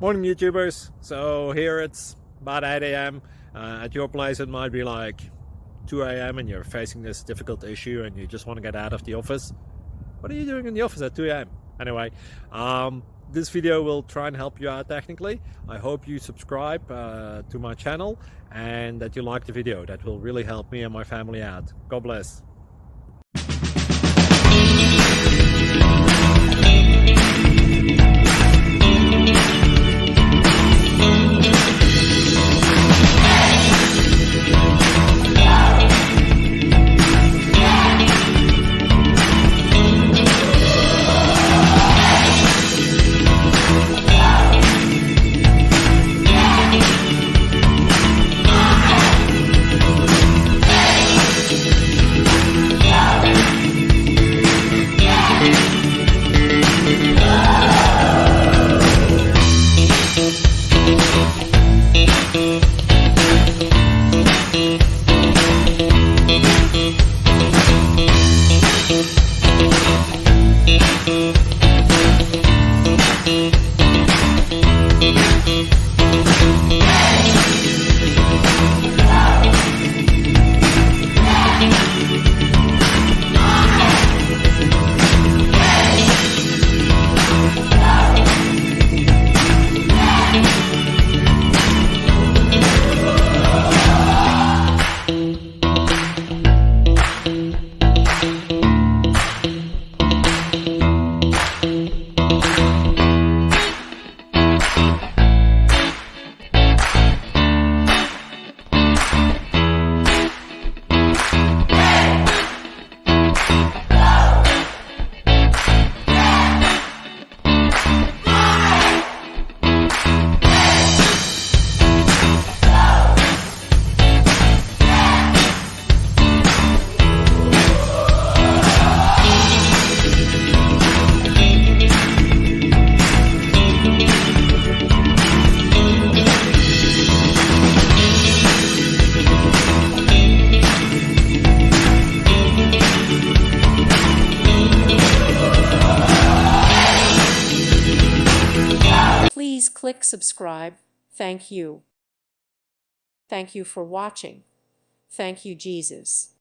Morning YouTubers. So here it's about 8 a.m. At your place it might be like 2 a.m. and you're facing this difficult issue and you just want to get out of the office. What are you doing in the office at 2 a.m.? Anyway, this video will try and help you out technically. I hope you subscribe to my channel and that you like the video. That will really help me and my family out. God bless. Please click subscribe. Thank you. Thank you for watching. Thank you, Jesus.